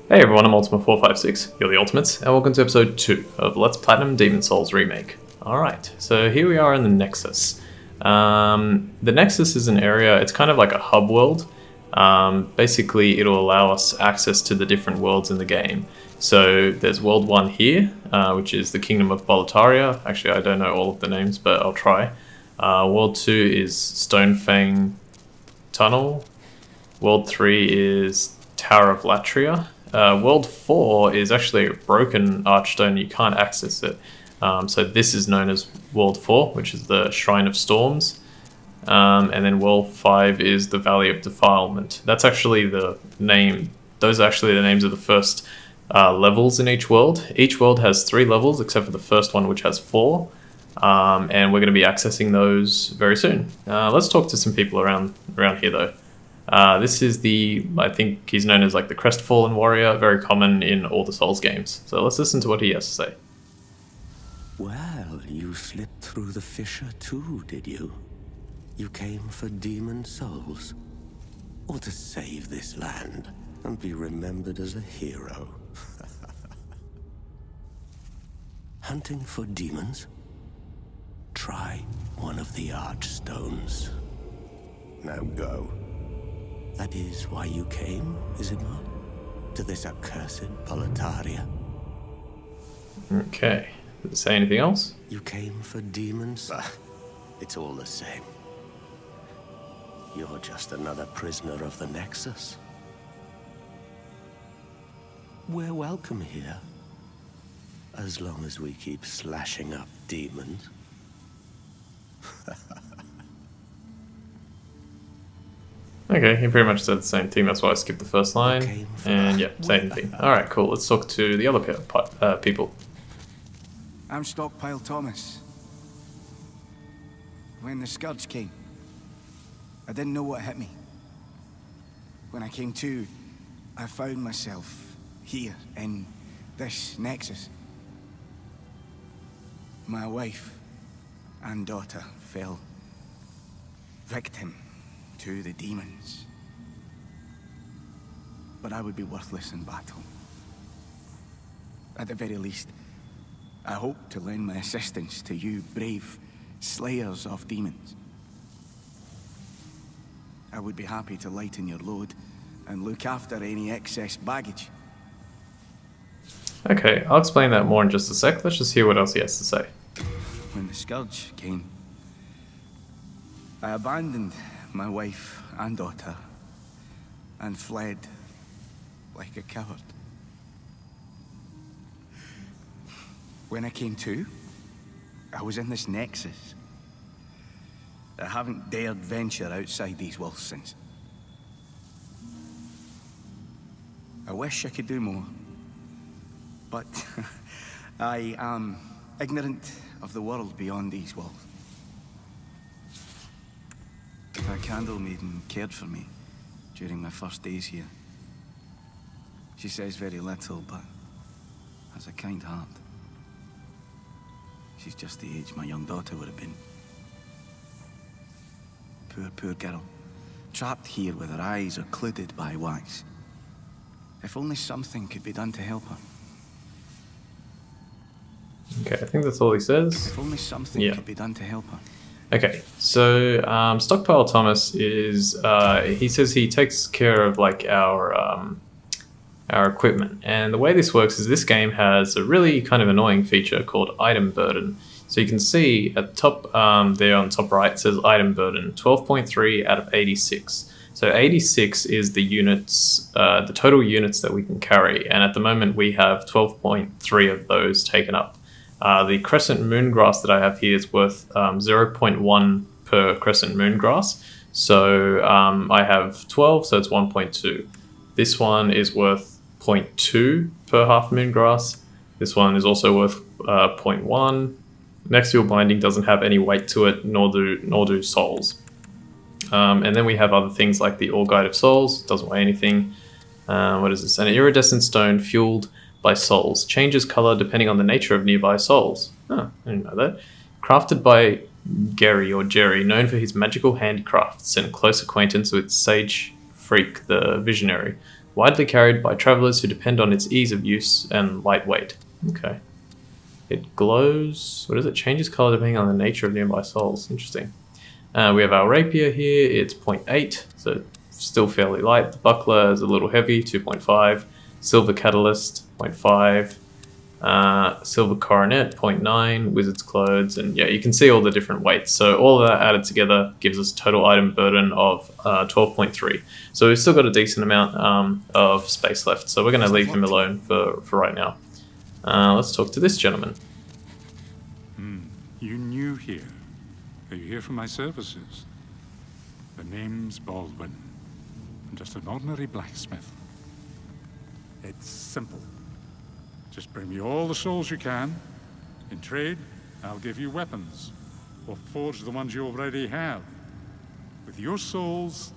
Hey everyone, I'm Ultima456, you're the Ultimates, and welcome to episode 2 of Let's Platinum Demon's Souls Remake. Alright, so here we are in the Nexus. The Nexus is an area, it's kind of like a hub world. Basically, it'll allow us access to the different worlds in the game. So there's World 1 here, which is the Kingdom of Boletaria. Actually, I don't know all of the names, but I'll try. World 2 is Stonefang Tunnel. World 3 is Tower of Latria. World 4 is actually a broken archstone, you can't access it. So this is known as World 4, which is the Shrine of Storms. And then World 5 is the Valley of Defilement. That's actually the name, those are actually the names of the first levels in each world. Each world has 3 levels, except for the first one, which has 4. And we're going to be accessing those very soon. Let's talk to some people around here though. This is I think he's known as like the Crestfallen Warrior, very common in all the Souls games. So let's listen to what he has to say. Well, you slipped through the fissure too, did you? You came for demon souls? Or to save this land and be remembered as a hero? Hunting for demons? Try one of the archstones. Now go. That is why you came, is it not? To this accursed Boletaria? Okay. Does it say anything else? You came for demons? It's all the same. You're just another prisoner of the Nexus. We're welcome here. As long as we keep slashing up demons. Okay, he pretty much said the same thing, that's why I skipped the first line. And yeah, same thing. Alright, cool. Let's talk to the other people. I'm Stockpile Thomas. When the Scourge came, I didn't know what hit me. When I came to, I found myself here in this Nexus. My wife and daughter fell victim to the demons. But I would be worthless in battle. At the very least, I hope to lend my assistance to you brave slayers of demons. I would be happy to lighten your load and look after any excess baggage. Okay, I'll explain that more in just a sec. Let's just hear what else he has to say. When the Scourge came, I abandoned my wife and daughter and fled like a coward. When I came to, I was in this Nexus. I haven't dared venture outside these walls since. I wish I could do more, but I am ignorant of the world beyond these walls. My candle maiden cared for me during my first days here. She says very little, but has a kind heart. She's just the age my young daughter would have been. Poor girl. Trapped here with her eyes occluded by wax. If only something could be done to help her. Okay, I think that's all he says. If only something could be done to help her. Okay, so Stockpile Thomas is, he says he takes care of like our equipment. And the way this works is this game has a really kind of annoying feature called item burden. So you can see at the top there on the top right, it says item burden, 12.3 out of 86. So 86 is the units, the total units that we can carry. And at the moment we have 12.3 of those taken up. The Crescent Moongrass that I have here is worth 0.1 per Crescent Moongrass. So I have 12, so it's 1.2. This one is worth 0.2 per half Moongrass. This one is also worth 0.1. Nexual Binding doesn't have any weight to it, nor do Souls. And then we have other things like the Ore Guide of Souls, doesn't weigh anything. What is this? An iridescent stone fueled by souls. Changes color depending on the nature of nearby souls. Oh, I didn't know that. Crafted by Gary or Jerry, known for his magical handicrafts and close acquaintance with Sage Freak the Visionary. widely carried by travelers who depend on its ease of use and lightweight. Okay. It glows. What is it? Changes color depending on the nature of nearby souls. Interesting. We have our rapier here. It's 0.8, so still fairly light. The buckler is a little heavy, 2.5. Silver catalyst, 0.5. Silver coronet, 0.9. Wizard's clothes, and yeah, you can see all the different weights. So all of that added together gives us total item burden of 12.3. So we've still got a decent amount of space left. So we're going to leave him alone for right now. Let's talk to this gentleman. You new here? Are you here for my services? The name's Baldwin. I'm just an ordinary blacksmith. It's simple. Just bring me all the souls you can. In trade, I'll give you weapons, or forge the ones you already have. With your souls,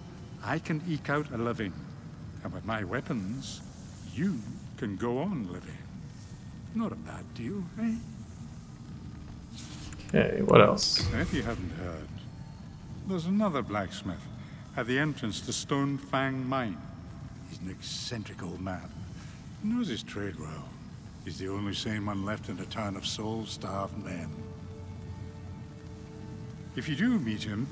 I can eke out a living. And with my weapons, you can go on living. Not a bad deal, eh? Okay, what else? If you haven't heard, there's another blacksmith at the entrance to Stone Fang Mine. He's an eccentric old man. He knows his trade well. He's the only sane one left in a town of soul-starved men. If you do meet him,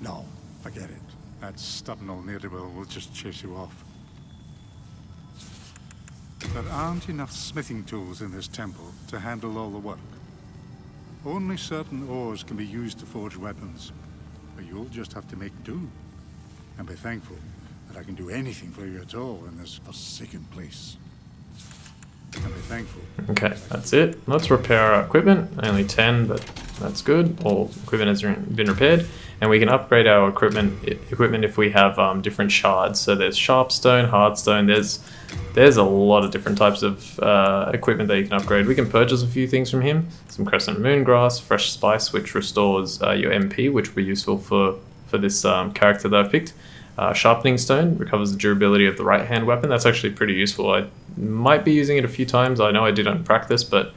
no, forget it. That stubborn old ne'er-do-well will just chase you off. There aren't enough smithing tools in this temple to handle all the work. Only certain ores can be used to forge weapons, but you'll just have to make do. And be thankful that I can do anything for you at all in this forsaken place. And be thankful. Okay, that's it. Let's repair our equipment. Only 10, but that's good. All equipment has been repaired. And we can upgrade our equipment if we have different shards. So there's sharp stone, hard stone. There's a lot of different types of equipment that you can upgrade. We can purchase a few things from him. Some crescent moon grass, fresh spice, which restores your MP, which will be useful for this character that I've picked. Sharpening stone recovers the durability of the right hand weapon. That's actually pretty useful. I might be using it a few times. I know I did on practice, but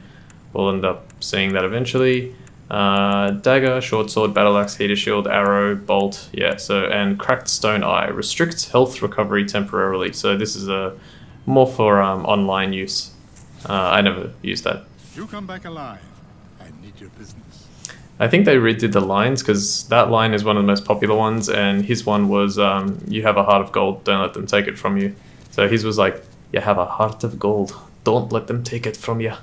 we'll end up seeing that eventually. Dagger, short sword, battle axe, heater shield, arrow, bolt. Yeah, so, and cracked stone eye restricts health recovery temporarily. So this is more for online use. I never used that. You come back alive. I need your business. I think they redid the lines because that line is one of the most popular ones, and his one was you have a heart of gold, don't let them take it from you. So his was like, you have a heart of gold, don't let them take it from you.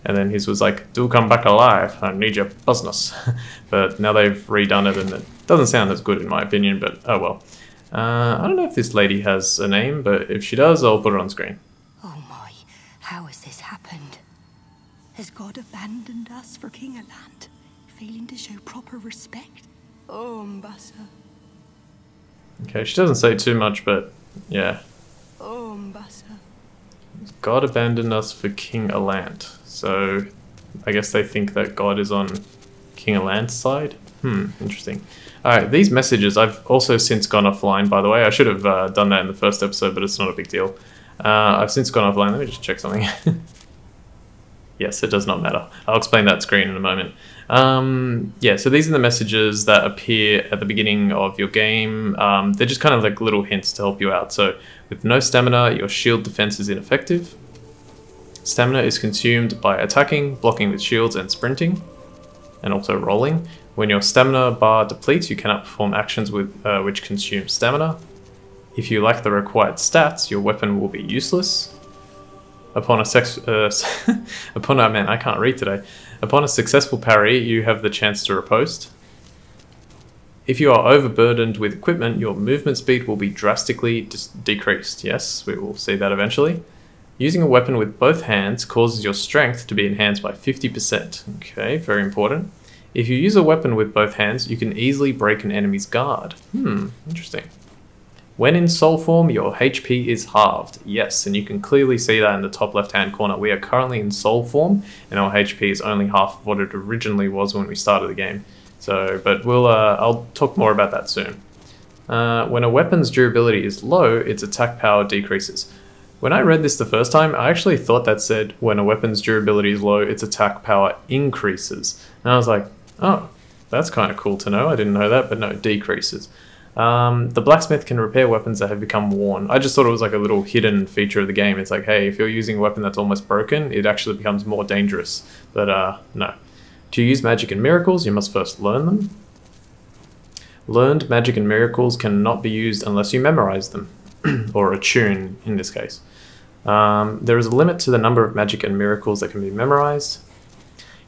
And then his was like, do come back alive, I need your business. But now they've redone it and it doesn't sound as good in my opinion, but oh well. I don't know if this lady has a name, but if she does, I'll put it on screen. Oh my, how has this happened? Has God abandoned us for King Alant, failing to show proper respect? Oh, Mbassa. Okay, she doesn't say too much, but yeah. Oh, Mbassa. God abandoned us for King Alant. So I guess they think that God is on King Alant's side? Interesting. Alright, these messages, I've also since gone offline, by the way. I should have done that in the first episode, but it's not a big deal. I've since gone offline. Let me just check something. Yes, it does not matter. I'll explain that screen in a moment. Yeah, so these are the messages that appear at the beginning of your game. They're just kind of like little hints to help you out. So with no stamina, your shield defense is ineffective. Stamina is consumed by attacking, blocking with shields, and sprinting, and also rolling. When your stamina bar depletes, you cannot perform actions with which consume stamina. If you lack the required stats, your weapon will be useless. Upon a successful parry, you have the chance to riposte. If you are overburdened with equipment, your movement speed will be drastically decreased. Yes, we will see that eventually. Using a weapon with both hands causes your strength to be enhanced by 50%. Okay, very important. If you use a weapon with both hands, you can easily break an enemy's guard. Interesting. When in soul form, your HP is halved. Yes, and you can clearly see that in the top left-hand corner. We are currently in soul form, and our HP is only half of what it originally was when we started the game. So, but I'll talk more about that soon. When a weapon's durability is low, its attack power decreases. When I read this the first time, I actually thought that said when a weapon's durability is low, its attack power increases. And I was like, oh, that's kind of cool to know. I didn't know that, but no, it decreases. The blacksmith can repair weapons that have become worn. I just thought it was like a little hidden feature of the game. It's like, hey, if you're using a weapon that's almost broken, it actually becomes more dangerous. But no. To use magic and miracles, you must first learn them. Learned magic and miracles cannot be used unless you memorize them, or attune in this case. There is a limit to the number of magic and miracles that can be memorized.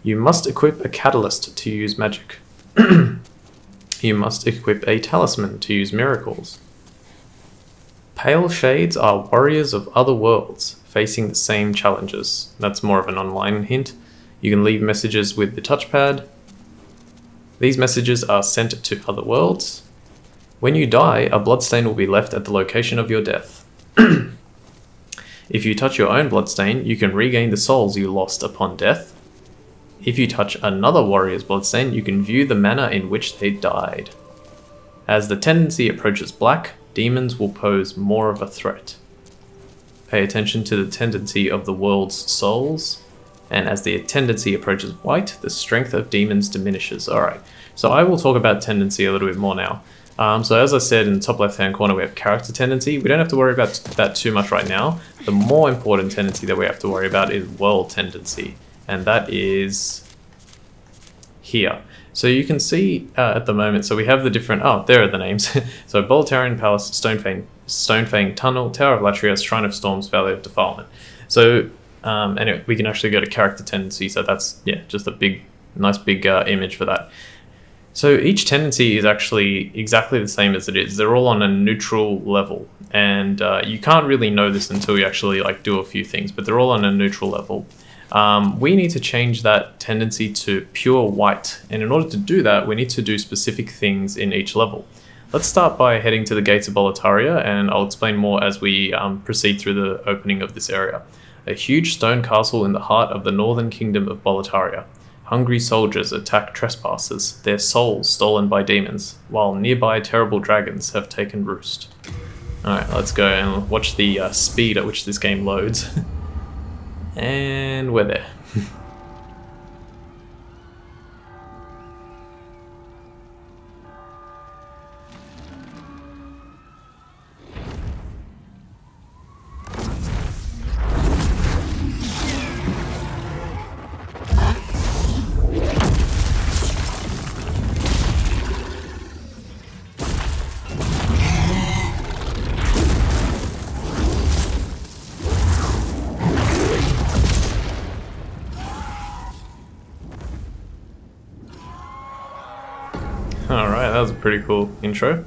You must equip a catalyst to use magic. You must equip a talisman to use miracles. Pale Shades are warriors of other worlds, facing the same challenges. That's more of an online hint. You can leave messages with the touchpad. These messages are sent to other worlds. When you die, a bloodstain will be left at the location of your death. If you touch your own bloodstain, you can regain the souls you lost upon death. If you touch another warrior's bloodstain, you can view the manner in which they died. As the tendency approaches black, demons will pose more of a threat. Pay attention to the tendency of the world's souls, and as the tendency approaches white, the strength of demons diminishes. Alright, so I will talk about tendency a little bit more now. So as I said, in the top left hand corner we have character tendency. We don't have to worry about that too much right now. The more important tendency that we have to worry about is world tendency. And that is here. So you can see at the moment, so we have the different, oh, there are the names. So Boletarian Palace, Stonefang Tunnel, Tower of Latria, Shrine of Storms, Valley of Defilement. So anyway, we can actually go to character tendency. So that's, yeah, just a big, nice big image for that. So each tendency is actually exactly the same as it is. They're all on a neutral level. And you can't really know this until you actually like do a few things, but they're all on a neutral level. We need to change that tendency to pure white, and in order to do that we need to do specific things in each level. Let's start by heading to the gates of Boletaria, and I'll explain more as we proceed through the opening of this area. A huge stone castle in the heart of the northern kingdom of Boletaria. Hungry soldiers attack trespassers, their souls stolen by demons, while nearby terrible dragons have taken roost. Alright, let's go and watch the speed at which this game loads. And we're there. Alright, that was a pretty cool intro.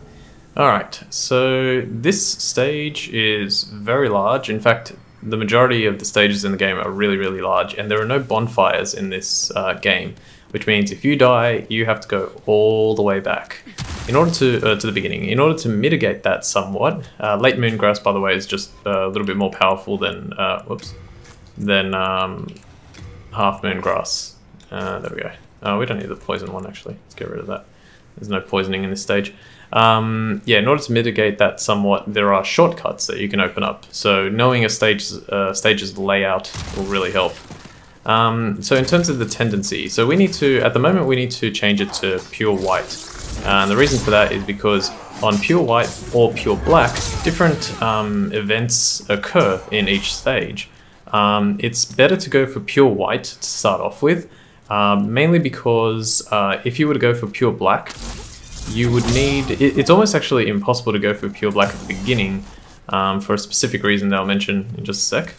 Alright, so this stage is very large. In fact, the majority of the stages in the game are really, really large, and there are no bonfires in this game, which means if you die, you have to go all the way back in order to the beginning. In order to mitigate that somewhat, Late Moongrass, by the way, is just a little bit more powerful than Half Moongrass. There we go. We don't need the poison one, actually. Let's get rid of that. There's no poisoning in this stage. Yeah, in order to mitigate that somewhat, there are shortcuts that you can open up. So knowing a stage's layout will really help. So in terms of the tendency, so we need to, at the moment, we need to change it to pure white. And the reason for that is because on pure white or pure black, different events occur in each stage. It's better to go for pure white to start off with. Mainly because if you were to go for pure black, you would need... It's almost actually impossible to go for pure black at the beginning for a specific reason that I'll mention in just a sec.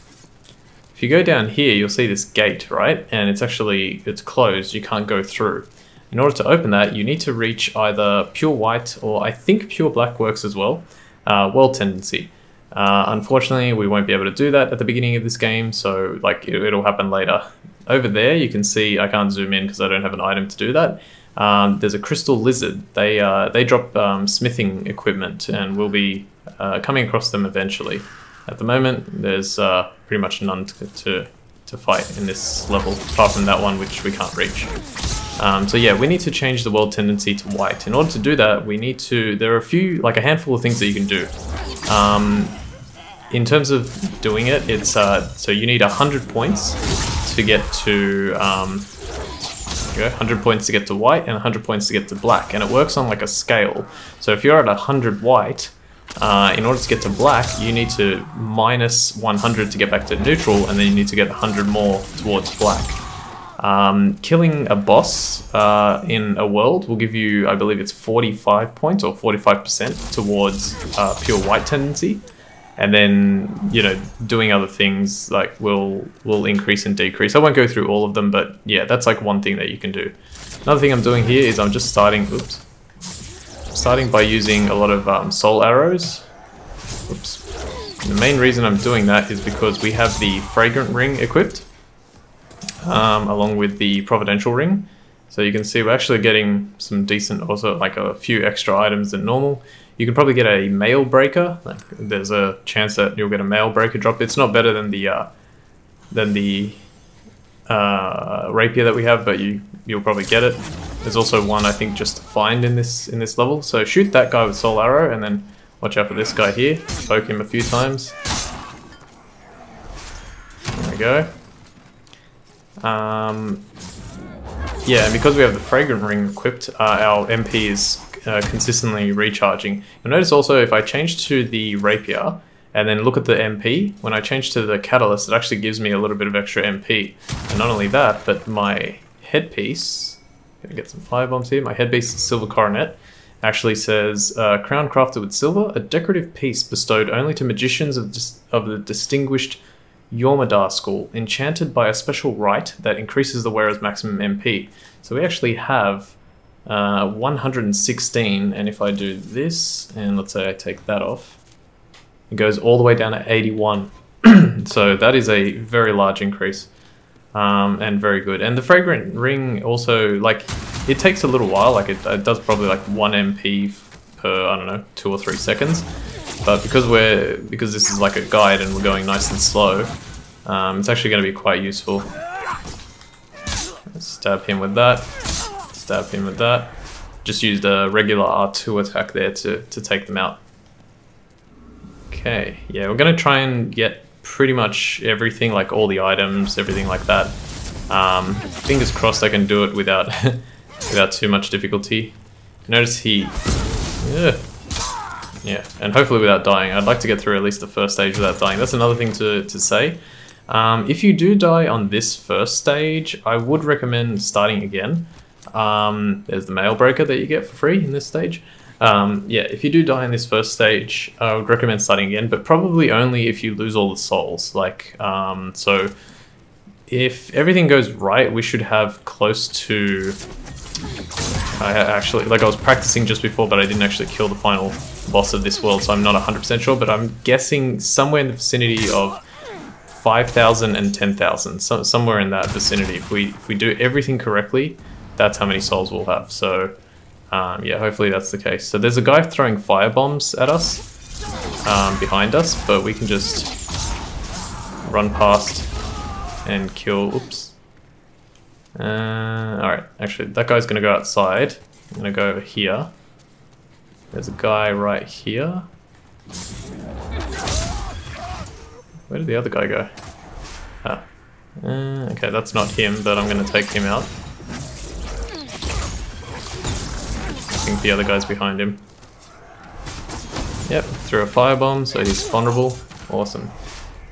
If you go down here, you'll see this gate, right? And it's closed, you can't go through. In order to open that, you need to reach either pure white or I think pure black works as well, world tendency. Unfortunately, we won't be able to do that at the beginning of this game, so like it'll happen later. Over there, you can see, I can't zoom in because I don't have an item to do that. There's a crystal lizard. They drop smithing equipment, and we'll be coming across them eventually. At the moment, there's pretty much none to fight in this level, apart from that one which we can't reach. So yeah, we need to change the world tendency to white. In order to do that, we need to... There are a handful of things that you can do. In terms of doing it, it's so you need 100 points to get to you go, 100 points to get to white and 100 points to get to black, and it works on like a scale. So if you're at 100 white, in order to get to black, you need to minus 100 to get back to neutral, and then you need to get 100 more towards black. Killing a boss in a world will give you, I believe it's 45 points or 45% towards pure white tendency. And then, you know, doing other things like will increase and decrease. I won't go through all of them, but yeah, that's like one thing that you can do. Another thing I'm doing here is I'm just starting by using a lot of soul arrows. Oops. The main reason I'm doing that is because we have the fragrant ring equipped, along with the providential ring. So you can see we're actually getting some decent, also like a few extra items than normal. You can probably get a mail breaker. Like there's a chance that you'll get a mail breaker drop. It's not better than the rapier that we have, but you'll probably get it. There's also one I think just to find in this level. So shoot that guy with soul arrow, and then watch out for this guy here. Poke him a few times. There we go. Yeah, and because we have the fragrant ring equipped, our MP is consistently recharging. You'll notice also if I change to the rapier and then look at the MP, when I change to the catalyst, it actually gives me a little bit of extra MP. And not only that, but my headpiece, gonna get some firebombs here, my headpiece silver coronet actually says, crown crafted with silver, a decorative piece bestowed only to magicians of the distinguished Yormadar school, enchanted by a special rite that increases the wearer's maximum MP. So we actually have 116, and if I do this, and let's say I take that off, it goes all the way down to 81. So that is a very large increase, and very good. And the fragrant ring also, like, it takes a little while, like it does probably like 1 MP per, I don't know, 2 or 3 seconds. But because this is like a guide and we're going nice and slow, it's actually going to be quite useful. Let's stab him with that. Stab him with that. Just used a regular R2 attack there to take them out. Okay, yeah, we're going to try and get pretty much everything, like all the items, everything like that. Fingers crossed I can do it without without too much difficulty. Notice he... Yeah, and hopefully without dying. I'd like to get through at least the first stage without dying. That's another thing to say. If you do die on this first stage, I would recommend starting again. There's the mail breaker that you get for free in this stage. Yeah, if you do die in this first stage, I would recommend starting again, but probably only if you lose all the souls. Like, so if everything goes right, we should have close to... I was practicing just before, but I didn't actually kill the final boss of this world, so I'm not 100% sure, but I'm guessing somewhere in the vicinity of 5,000 and 10,000, so somewhere in that vicinity. If we do everything correctly, that's how many souls we'll have. So yeah, hopefully that's the case. So there's a guy throwing fire bombs at us behind us, but we can just run past and kill. Oops. Alright, actually that guy's gonna go outside. I'm gonna go over here. There's a guy right here. Where did the other guy go? Ah. Okay, that's not him, but I'm gonna take him out. I think the other guy's behind him. Yep, threw a firebomb, so he's vulnerable. Awesome.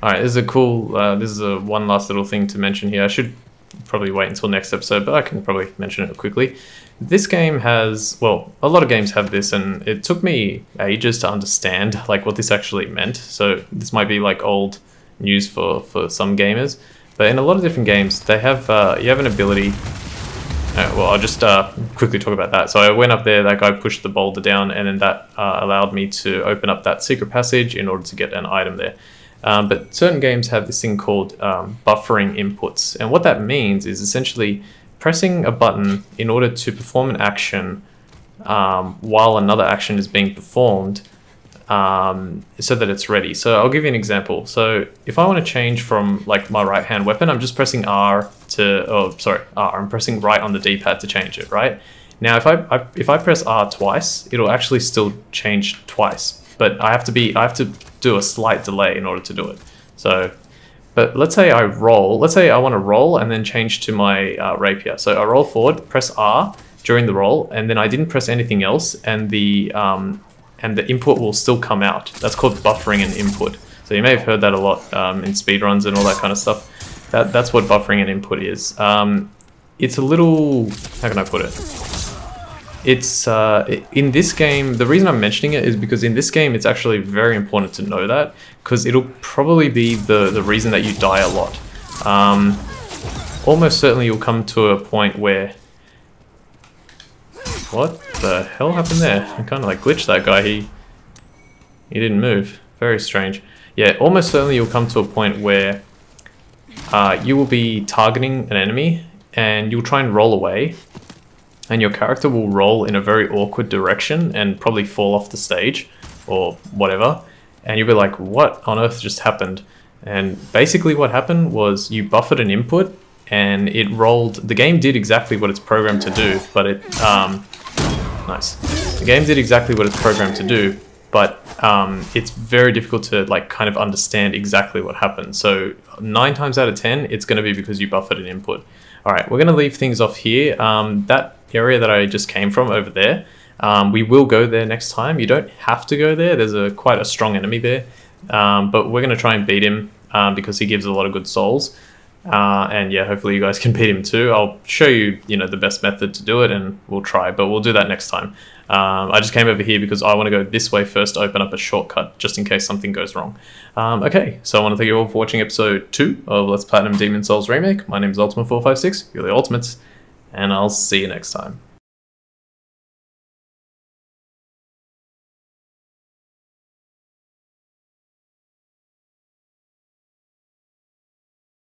Alright, this is a cool, this is a one last little thing to mention here. I should probably wait until next episode, but I can probably mention it quickly. This game has, well, a lot of games have this, and it took me ages to understand like what this actually meant. So this might be like old news for some gamers, but in a lot of different games, they have you have an ability. Well, I'll just quickly talk about that. So I went up there, that guy pushed the boulder down, and then that allowed me to open up that secret passage in order to get an item there. But certain games have this thing called buffering inputs, and what that means is essentially pressing a button in order to perform an action while another action is being performed, so that it's ready. So I'll give you an example. So if I want to change from like my right hand weapon, I'm just pressing R to, R, I'm pressing right on the D-pad to change it, right? Now if I press R twice, it'll actually still change twice, but I have to do a slight delay in order to do it. So But let's say I roll. Let's say I want to roll and then change to my rapier. So I roll forward, press R during the roll, and then I didn't press anything else, and the input will still come out. That's called buffering an input. So you may have heard that a lot in speedruns and all that kind of stuff. That's what buffering an input is. It's a little, how can I put it? It's in this game, the reason I'm mentioning it is because in this game it's actually very important to know that, because it'll probably be the reason that you die a lot. Almost certainly you'll come to a point where... What the hell happened there? I kind of like glitched that guy. He didn't move. Very strange. Yeah, almost certainly you'll come to a point where you will be targeting an enemy and you'll try and roll away, and your character will roll in a very awkward direction and probably fall off the stage or whatever, and you'll be like, what on earth just happened? And basically what happened was you buffered an input and it rolled. The game did exactly what it's programmed to do, but it nice. The game did exactly what it's programmed to do, but it's very difficult to like kind of understand exactly what happened. So 9 times out of 10 it's going to be because you buffered an input. Alright, we're going to leave things off here. That area that I just came from over there, we will go there next time. You don't have to go there. There's quite a strong enemy there, but we're going to try and beat him because he gives a lot of good souls. And yeah, hopefully you guys can beat him too. I'll show you, the best method to do it, and we'll try, but we'll do that next time. I just came over here because I want to go this way first to open up a shortcut, just in case something goes wrong. Okay, so I want to thank you all for watching episode 2 of Let's Platinum Demon's Souls Remake. My name is Ultima456, you're the Ultimates, and I'll see you next time.